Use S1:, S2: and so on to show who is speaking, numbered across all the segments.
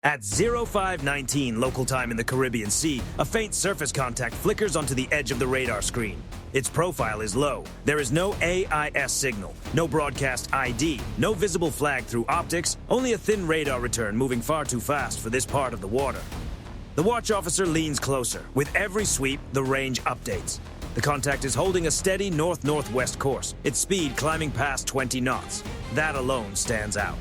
S1: At 0519 local time in the Caribbean Sea, a faint surface contact flickers onto the edge of the radar screen. Its profile is low. There is no AIS signal, no broadcast ID, no visible flag through optics, only a thin radar return moving far too fast for this part of the water. The watch officer leans closer. With every sweep, the range updates. The contact is holding a steady north-northwest course, its speed climbing past 20 knots. That alone stands out.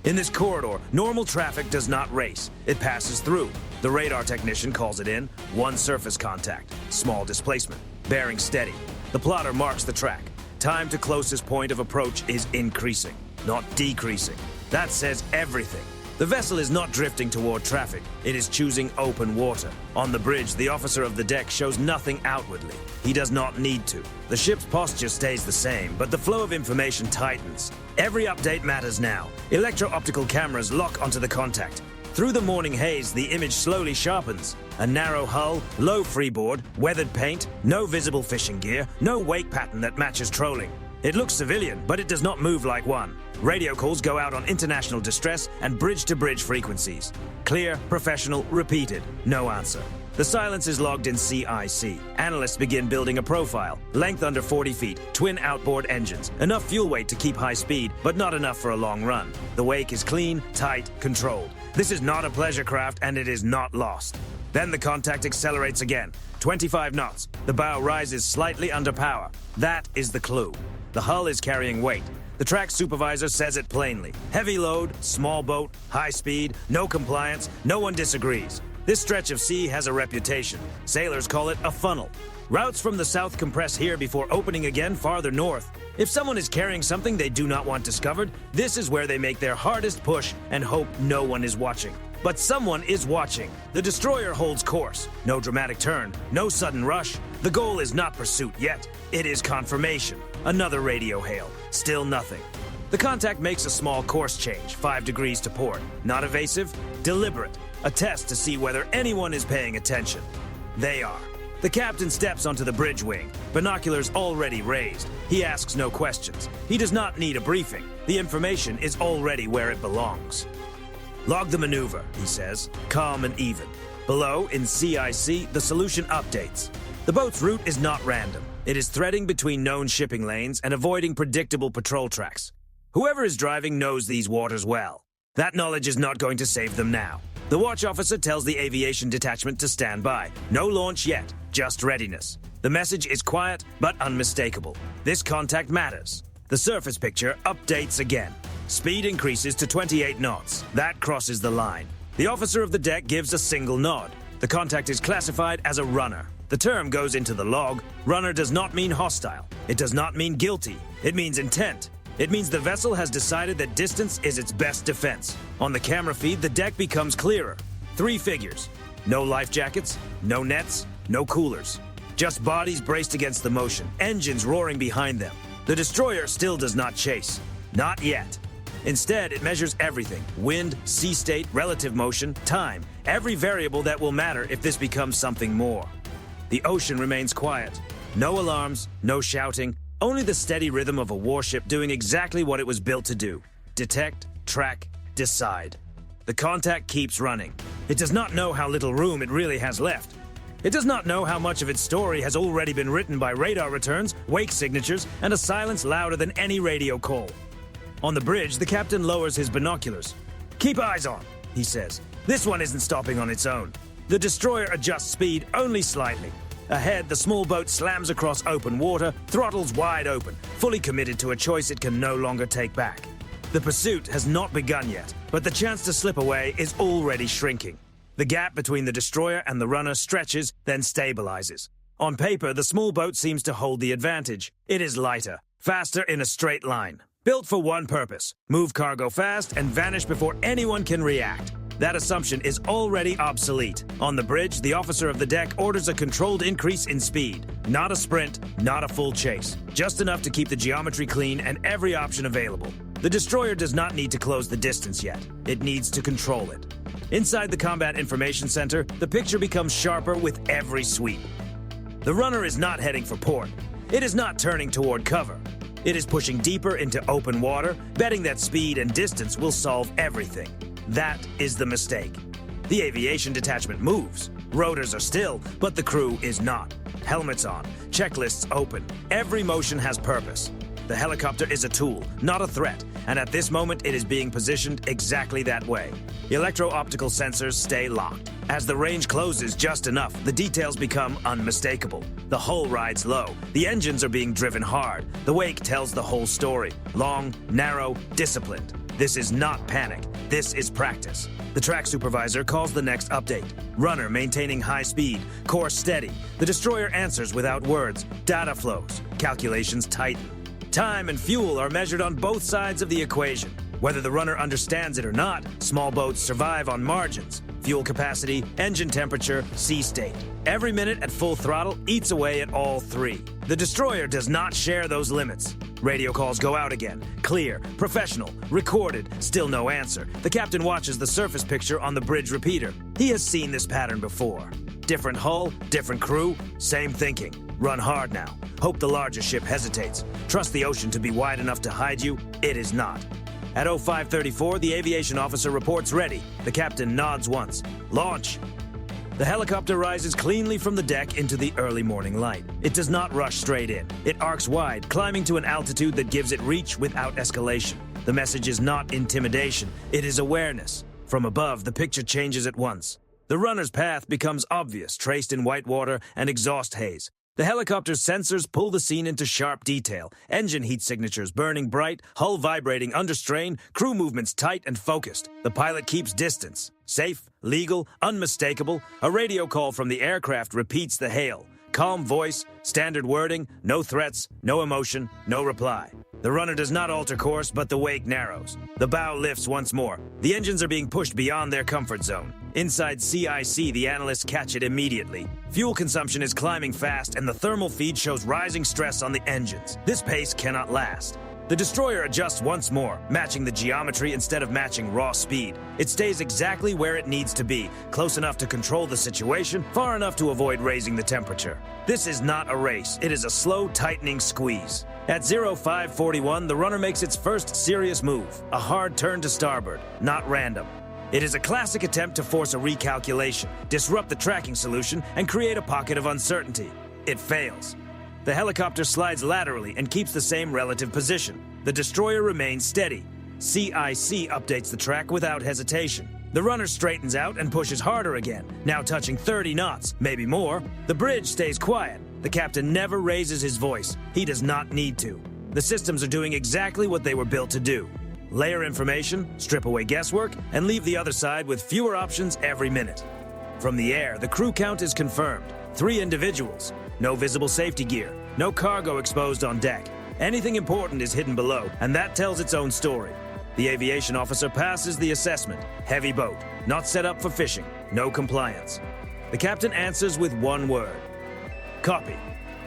S1: In this corridor, normal traffic does not race. It passes through. The radar technician calls it in. One surface contact. Small displacement. Bearing steady. The plotter marks the track. Time to closest point of approach is increasing, not decreasing. That says everything. The vessel is not drifting toward traffic. It is choosing open water. On the bridge, the officer of the deck shows nothing outwardly. He does not need to. The ship's posture stays the same, but the flow of information tightens. Every update matters now. Electro-optical cameras lock onto the contact. Through the morning haze, the image slowly sharpens. A narrow hull, low freeboard, weathered paint, no visible fishing gear, no wake pattern that matches trolling. It looks civilian, but it does not move like one. Radio calls go out on international distress and bridge-to-bridge frequencies. Clear, professional, repeated. No answer. The silence is logged in CIC. Analysts begin building a profile. Length under 40 feet, twin outboard engines. Enough fuel weight to keep high speed, but not enough for a long run. The wake is clean, tight, controlled. This is not a pleasure craft, and it is not lost. Then the contact accelerates again. 25 knots. The bow rises slightly under power. That is the clue. The hull is carrying weight. The track supervisor says it plainly. Heavy load, small boat, high speed, no compliance, no one disagrees. This stretch of sea has a reputation. Sailors call it a funnel. Routes from the south compress here before opening again farther north. If someone is carrying something they do not want discovered, this is where they make their hardest push and hope no one is watching. But someone is watching. The destroyer holds course. No dramatic turn, no sudden rush. The goal is not pursuit yet. It is confirmation. Another radio hail. Still nothing. The contact makes a small course change, 5 degrees to port. Not evasive, deliberate. A test to see whether anyone is paying attention. They are. The captain steps onto the bridge wing, binoculars already raised. He asks no questions. He does not need a briefing. The information is already where it belongs. Log the maneuver, he says, calm and even. Below, in CIC, the solution updates. The boat's route is not random. It is threading between known shipping lanes and avoiding predictable patrol tracks. Whoever is driving knows these waters well. That knowledge is not going to save them now. The watch officer tells the aviation detachment to stand by. No launch yet, just readiness. The message is quiet but unmistakable. This contact matters. The surface picture updates again. Speed increases to 28 knots. That crosses the line. The officer of the deck gives a single nod. The contact is classified as a runner. The term goes into the log. Runner does not mean hostile. It does not mean guilty. It means intent. It means the vessel has decided that distance is its best defense. On the camera feed, the deck becomes clearer. 3 figures. No life jackets, no nets, no coolers. Just bodies braced against the motion, engines roaring behind them. The destroyer still does not chase. Not yet. Instead, it measures everything. Wind, sea state, relative motion, time. Every variable that will matter if this becomes something more. The ocean remains quiet. No alarms, no shouting, only the steady rhythm of a warship doing exactly what it was built to do. Detect, track, decide. The contact keeps running. It does not know how little room it really has left. It does not know how much of its story has already been written by radar returns, wake signatures, and a silence louder than any radio call. On the bridge, the captain lowers his binoculars. "Keep eyes on," he says. "This one isn't stopping on its own." The destroyer adjusts speed only slightly. Ahead, the small boat slams across open water, throttles wide open, fully committed to a choice it can no longer take back. The pursuit has not begun yet, but the chance to slip away is already shrinking. The gap between the destroyer and the runner stretches, then stabilizes. On paper, the small boat seems to hold the advantage. It is lighter, faster in a straight line. Built for one purpose: move cargo fast and vanish before anyone can react. That assumption is already obsolete. On the bridge, the officer of the deck orders a controlled increase in speed. Not a sprint, not a full chase. Just enough to keep the geometry clean and every option available. The destroyer does not need to close the distance yet. It needs to control it. Inside the Combat Information Center, the picture becomes sharper with every sweep. The runner is not heading for port. It is not turning toward cover. It is pushing deeper into open water, betting that speed and distance will solve everything. That is the mistake. The aviation detachment moves. Rotors are still, but the crew is not. Helmets on, checklists open. Every motion has purpose. The helicopter is a tool, not a threat, and at this moment it is being positioned exactly that way. Electro-optical sensors stay locked. As the range closes just enough, the details become unmistakable. The hull rides low. The engines are being driven hard. The wake tells the whole story. Long, narrow, disciplined. This is not panic. This is practice. The track supervisor calls the next update. Runner maintaining high speed, course steady. The destroyer answers without words. Data flows. Calculations tighten. Time and fuel are measured on both sides of the equation. Whether the runner understands it or not, small boats survive on margins. Fuel capacity, engine temperature, sea state. Every minute at full throttle eats away at all three. The destroyer does not share those limits. Radio calls go out again. Clear, professional, recorded, still no answer. The captain watches the surface picture on the bridge repeater. He has seen this pattern before. Different hull, different crew, same thinking. Run hard now. Hope the larger ship hesitates. Trust the ocean to be wide enough to hide you. It is not. At 0534, the aviation officer reports ready. The captain nods once. Launch! The helicopter rises cleanly from the deck into the early morning light. It does not rush straight in. It arcs wide, climbing to an altitude that gives it reach without escalation. The message is not intimidation. It is awareness. From above, the picture changes at once. The runner's path becomes obvious, traced in white water and exhaust haze. The helicopter's sensors pull the scene into sharp detail. Engine heat signatures burning bright, hull vibrating under strain, crew movements tight and focused. The pilot keeps distance. Safe, legal, unmistakable. A radio call from the aircraft repeats the hail. Calm voice, standard wording, no threats, no emotion, no reply. The runner does not alter course, but the wake narrows. The bow lifts once more. The engines are being pushed beyond their comfort zone. Inside CIC, the analysts catch it immediately. Fuel consumption is climbing fast, and the thermal feed shows rising stress on the engines. This pace cannot last. The destroyer adjusts once more, matching the geometry instead of matching raw speed. It stays exactly where it needs to be, close enough to control the situation, far enough to avoid raising the temperature. This is not a race. It is a slow, tightening squeeze. At 0541, the runner makes its first serious move, a hard turn to starboard, not random. It is a classic attempt to force a recalculation, disrupt the tracking solution, and create a pocket of uncertainty. It fails. The helicopter slides laterally and keeps the same relative position. The destroyer remains steady. CIC updates the track without hesitation. The runner straightens out and pushes harder again, now touching 30 knots, maybe more. The bridge stays quiet. The captain never raises his voice. He does not need to. The systems are doing exactly what they were built to do. Layer information, strip away guesswork, and leave the other side with fewer options every minute. From the air, the crew count is confirmed. 3 individuals. No visible safety gear. No cargo exposed on deck. Anything important is hidden below, and that tells its own story. The aviation officer passes the assessment. Heavy boat. Not set up for fishing. No compliance. The captain answers with one word. Copy.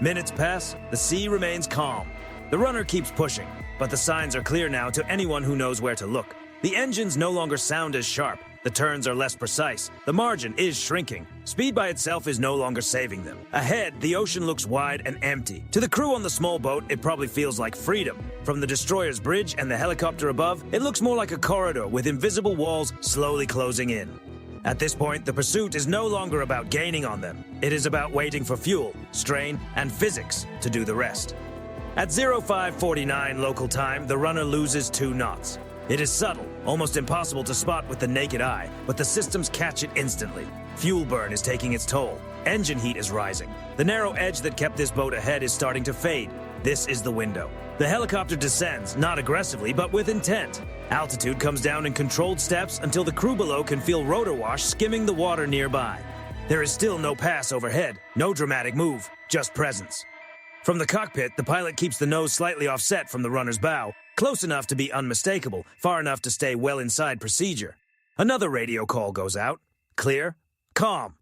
S1: Minutes pass. The sea remains calm. The runner keeps pushing, but the signs are clear now to anyone who knows where to look. The engines no longer sound as sharp. The turns are less precise. The margin is shrinking. Speed by itself is no longer saving them. Ahead, the ocean looks wide and empty. To the crew on the small boat, it probably feels like freedom. From the destroyer's bridge and the helicopter above, it looks more like a corridor with invisible walls slowly closing in. At this point, the pursuit is no longer about gaining on them. It is about waiting for fuel, strain, and physics to do the rest. At 0549 local time, the runner loses 2 knots. It is subtle, almost impossible to spot with the naked eye, but the systems catch it instantly. Fuel burn is taking its toll. Engine heat is rising. The narrow edge that kept this boat ahead is starting to fade. This is the window. The helicopter descends, not aggressively, but with intent. Altitude comes down in controlled steps until the crew below can feel rotor wash skimming the water nearby. There is still no pass overhead, no dramatic move, just presence. From the cockpit, the pilot keeps the nose slightly offset from the runner's bow, close enough to be unmistakable, far enough to stay well inside procedure. Another radio call goes out. Clear. Calm.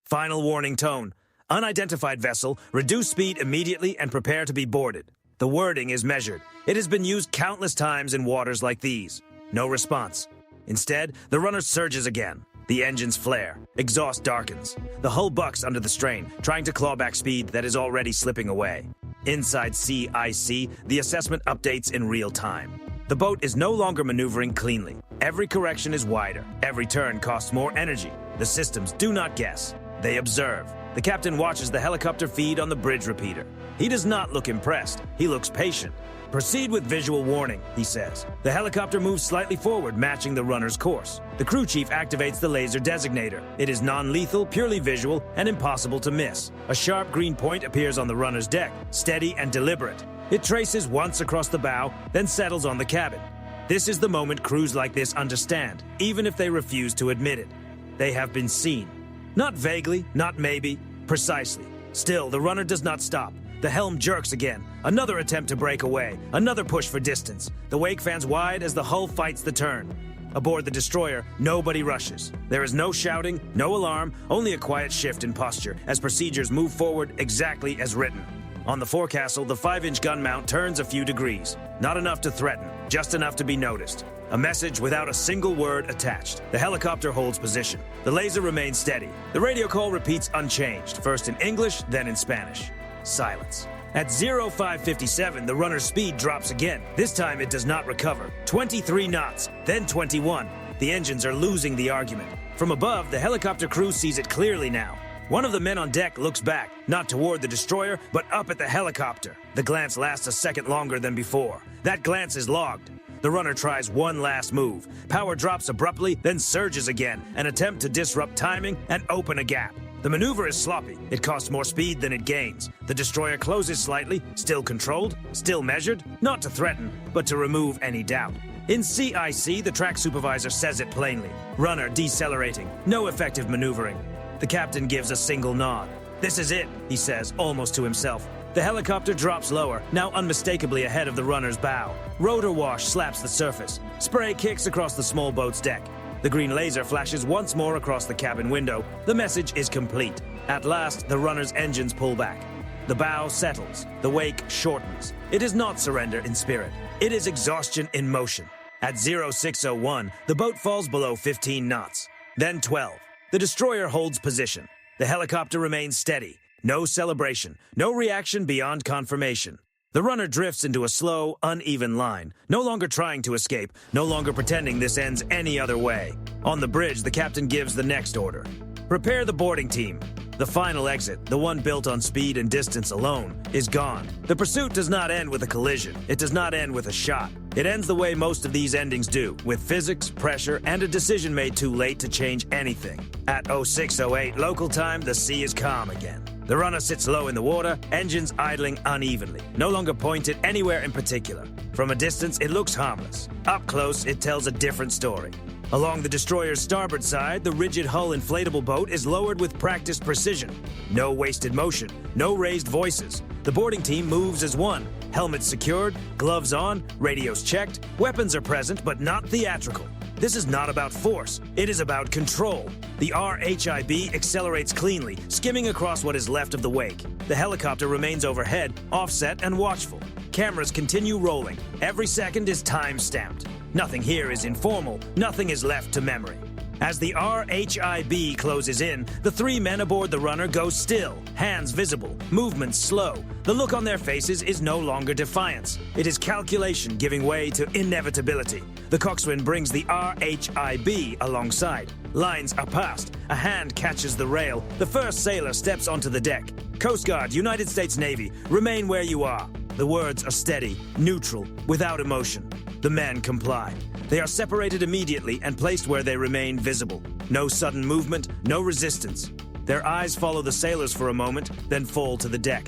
S1: Final warning tone. Unidentified vessel, reduce speed immediately and prepare to be boarded. The wording is measured. It has been used countless times in waters like these. No response. Instead, the runner surges again. The engines flare. Exhaust darkens. The hull bucks under the strain, trying to claw back speed that is already slipping away. Inside CIC, the assessment updates in real time. The boat is no longer maneuvering cleanly. Every correction is wider. Every turn costs more energy. The systems do not guess. They observe. The captain watches the helicopter feed on the bridge repeater. He does not look impressed. He looks patient. Proceed with visual warning, he says. The helicopter moves slightly forward, matching the runner's course. The crew chief activates the laser designator. It is non-lethal, purely visual, and impossible to miss. A sharp green point appears on the runner's deck, steady and deliberate. It traces once across the bow, then settles on the cabin. This is the moment crews like this understand, even if they refuse to admit it. They have been seen. Not vaguely, not maybe, precisely. Still, the runner does not stop. The helm jerks again. Another attempt to break away. Another push for distance. The wake fans wide as the hull fights the turn. Aboard the destroyer, nobody rushes. There is no shouting, no alarm, only a quiet shift in posture as procedures move forward exactly as written. On the forecastle, the 5-inch gun mount turns a few degrees. Not enough to threaten, just enough to be noticed. A message without a single word attached. The helicopter holds position. The laser remains steady. The radio call repeats unchanged, first in English, then in Spanish. Silence. At 0557, the runner's speed drops again. This time it does not recover. 23 knots, then 21. The engines are losing the argument. From above, the helicopter crew sees it clearly now. One of the men on deck looks back, not toward the destroyer, but up at the helicopter. The glance lasts a second longer than before. That glance is logged. The runner tries one last move. Power drops abruptly, then surges again, an attempt to disrupt timing and open a gap. The maneuver is sloppy. It costs more speed than it gains. The destroyer closes slightly, still controlled, still measured, not to threaten, but to remove any doubt. In CIC, the track supervisor says it plainly. Runner decelerating, no effective maneuvering. The captain gives a single nod. This is it, he says, almost to himself. The helicopter drops lower, now unmistakably ahead of the runner's bow. Rotor wash slaps the surface. Spray kicks across the small boat's deck. The green laser flashes once more across the cabin window. The message is complete. At last, the runner's engines pull back. The bow settles. The wake shortens. It is not surrender in spirit. It is exhaustion in motion. At 0601, the boat falls below 15 knots. Then 12. The destroyer holds position. The helicopter remains steady. No celebration. No reaction beyond confirmation. The runner drifts into a slow, uneven line, no longer trying to escape, no longer pretending this ends any other way. On the bridge, the captain gives the next order. Prepare the boarding team. The final exit, the one built on speed and distance alone, is gone. The pursuit does not end with a collision. It does not end with a shot. It ends the way most of these endings do, with physics, pressure, and a decision made too late to change anything. At 0608 local time, the sea is calm again. The runner sits low in the water, engines idling unevenly, no longer pointed anywhere in particular. From a distance, it looks harmless. Up close, it tells a different story. Along the destroyer's starboard side, the rigid hull inflatable boat is lowered with practiced precision. No wasted motion, no raised voices. The boarding team moves as one. Helmets secured, gloves on, radios checked, weapons are present but not theatrical. This is not about force, it is about control. The RHIB accelerates cleanly, skimming across what is left of the wake. The helicopter remains overhead, offset and watchful. Cameras continue rolling. Every second is time-stamped. Nothing here is informal, nothing is left to memory. As the RHIB closes in, the 3 men aboard the runner go still, hands visible, movements slow. The look on their faces is no longer defiance. It is calculation giving way to inevitability. The coxswain brings the RHIB alongside. Lines are passed. A hand catches the rail. The first sailor steps onto the deck. Coast Guard, United States Navy, remain where you are. The words are steady, neutral, without emotion. The men comply. They are separated immediately and placed where they remain visible. No sudden movement, no resistance. Their eyes follow the sailors for a moment, then fall to the deck.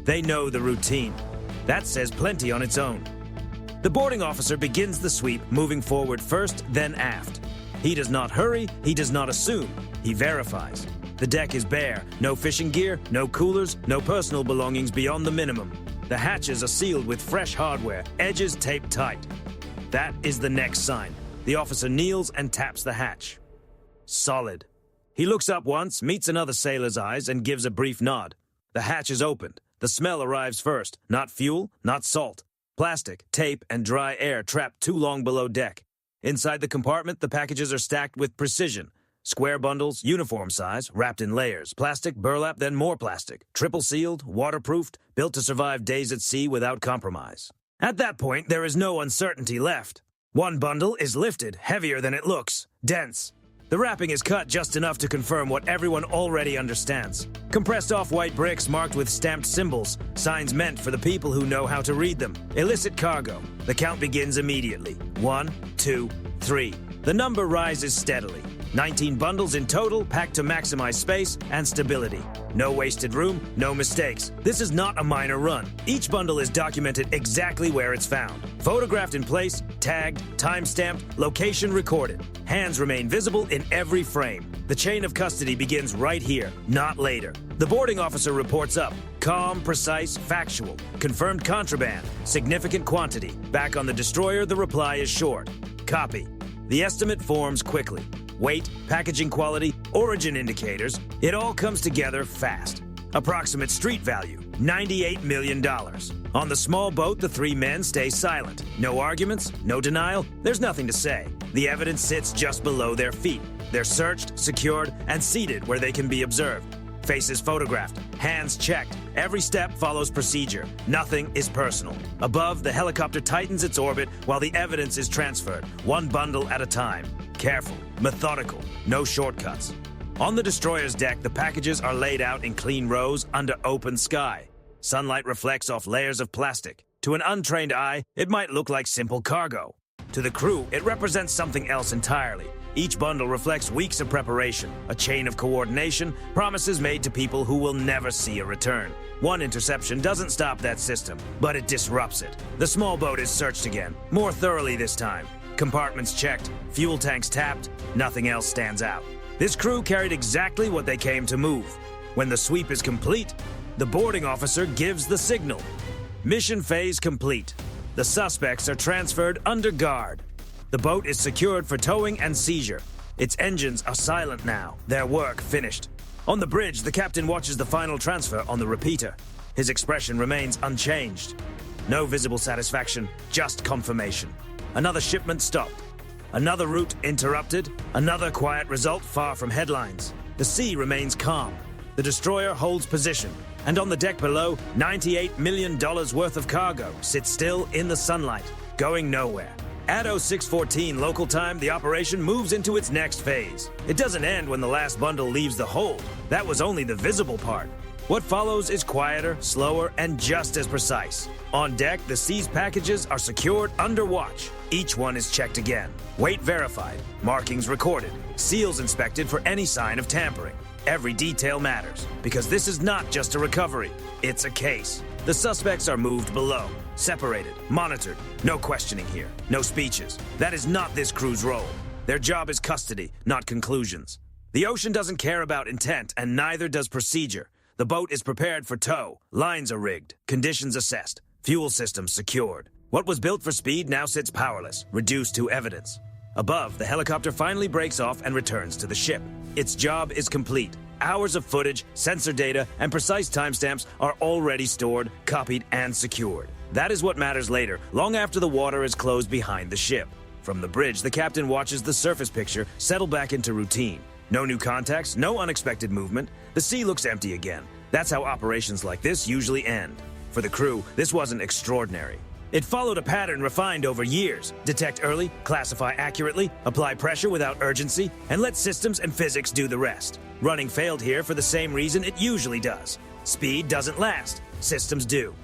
S1: They know the routine. That says plenty on its own. The boarding officer begins the sweep, moving forward first, then aft. He does not hurry, he does not assume, he verifies. The deck is bare, no fishing gear, no coolers, no personal belongings beyond the minimum. The hatches are sealed with fresh hardware, edges taped tight. That is the next sign. The officer kneels and taps the hatch. Solid. He looks up once, meets another sailor's eyes, and gives a brief nod. The hatch is opened. The smell arrives first. Not fuel, not salt. Plastic, tape, and dry air trapped too long below deck. Inside the compartment, the packages are stacked with precision. Square bundles, uniform size, wrapped in layers. Plastic, burlap, then more plastic. Triple sealed, waterproofed, built to survive days at sea without compromise. At that point, there is no uncertainty left. One bundle is lifted, heavier than it looks, dense. The wrapping is cut just enough to confirm what everyone already understands. Compressed off-white bricks marked with stamped symbols, signs meant for the people who know how to read them. Illicit cargo. The count begins immediately. 1, 2, 3. The number rises steadily. 19 bundles in total, packed to maximize space and stability. No wasted room, no mistakes. This is not a minor run. Each bundle is documented exactly where it's found. Photographed in place, tagged, time-stamped, location recorded. Hands remain visible in every frame. The chain of custody begins right here, not later. The boarding officer reports up. Calm, precise, factual. Confirmed contraband. Significant quantity. Back on the destroyer, the reply is short. Copy. The estimate forms quickly. Weight, packaging quality, origin indicators, it all comes together fast. Approximate street value, $98 million. On the small boat, the three men stay silent. No arguments, no denial, there's nothing to say. The evidence sits just below their feet. They're searched, secured, and seated where they can be observed. Faces photographed, hands checked. Every step follows procedure. Nothing is personal. Above, the helicopter tightens its orbit while the evidence is transferred, one bundle at a time. Careful, methodical, no shortcuts. On the destroyer's deck, the packages are laid out in clean rows under open sky. Sunlight reflects off layers of plastic. To an untrained eye, it might look like simple cargo. To the crew, it represents something else entirely. Each bundle reflects weeks of preparation, a chain of coordination, promises made to people who will never see a return. One interception doesn't stop that system, but it disrupts it. The small boat is searched again, more thoroughly this time. Compartments checked, fuel tanks tapped, nothing else stands out. This crew carried exactly what they came to move. When the sweep is complete, the boarding officer gives the signal. Mission phase complete. The suspects are transferred under guard. The boat is secured for towing and seizure. Its engines are silent now, their work finished. On the bridge, the captain watches the final transfer on the repeater. His expression remains unchanged. No visible satisfaction, just confirmation. Another shipment stopped. Another route interrupted. Another quiet result far from headlines. The sea remains calm. The destroyer holds position. And on the deck below, $98 million worth of cargo sits still in the sunlight, going nowhere. At 0614 local time, the operation moves into its next phase. It doesn't end when the last bundle leaves the hold. That was only the visible part. What follows is quieter, slower, and just as precise. On deck, the seized packages are secured under watch. Each one is checked again. Weight verified, markings recorded, seals inspected for any sign of tampering. Every detail matters, because this is not just a recovery, it's a case. The suspects are moved below, separated, monitored. No questioning here, no speeches. That is not this crew's role. Their job is custody, not conclusions. The ocean doesn't care about intent, and neither does procedure. The boat is prepared for tow, lines are rigged, conditions assessed, fuel systems secured. What was built for speed now sits powerless, reduced to evidence. Above, the helicopter finally breaks off and returns to the ship. Its job is complete. Hours of footage, sensor data, and precise timestamps are already stored, copied, and secured. That is what matters later, long after the water is closed behind the ship. From the bridge, the captain watches the surface picture settle back into routine. No new contacts, no unexpected movement. The sea looks empty again. That's how operations like this usually end. For the crew, this wasn't extraordinary. It followed a pattern refined over years. Detect early, classify accurately, apply pressure without urgency, and let systems and physics do the rest. Running failed here for the same reason it usually does. Speed doesn't last. Systems do.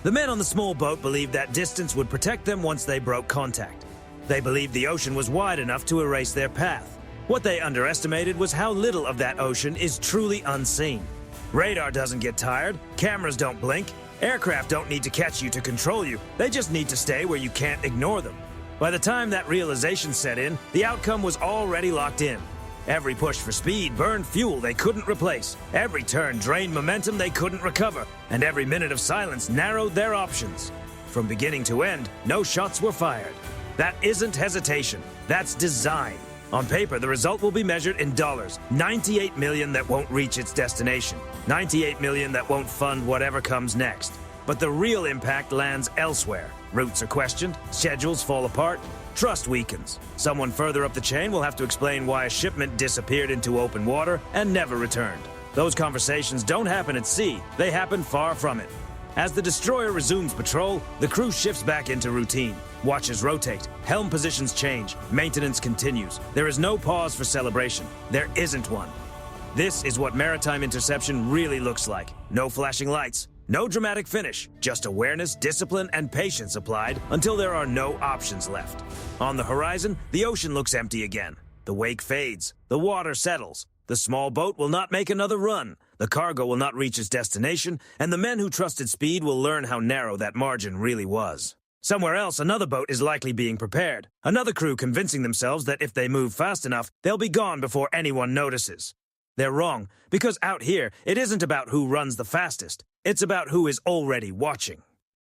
S1: The men on the small boat believed that distance would protect them once they broke contact. They believed the ocean was wide enough to erase their path. What they underestimated was how little of that ocean is truly unseen. Radar doesn't get tired, cameras don't blink, aircraft don't need to catch you to control you, they just need to stay where you can't ignore them. By the time that realization set in, the outcome was already locked in. Every push for speed burned fuel they couldn't replace, every turn drained momentum they couldn't recover, and every minute of silence narrowed their options. From beginning to end, no shots were fired. That isn't hesitation, that's design. On paper, the result will be measured in dollars. $98 million that won't reach its destination. $98 million that won't fund whatever comes next. But the real impact lands elsewhere. Routes are questioned, schedules fall apart, trust weakens. Someone further up the chain will have to explain why a shipment disappeared into open water and never returned. Those conversations don't happen at sea, they happen far from it. As the destroyer resumes patrol, the crew shifts back into routine. Watches rotate, helm positions change, maintenance continues. There is no pause for celebration. There isn't one. This is what maritime interception really looks like. No flashing lights, no dramatic finish, just awareness, discipline, and patience applied until there are no options left. On the horizon, the ocean looks empty again. The wake fades, the water settles. The small boat will not make another run. The cargo will not reach its destination, and the men who trusted speed will learn how narrow that margin really was. Somewhere else, another boat is likely being prepared. Another crew convincing themselves that if they move fast enough, they'll be gone before anyone notices. They're wrong, because out here, it isn't about who runs the fastest. It's about who is already watching.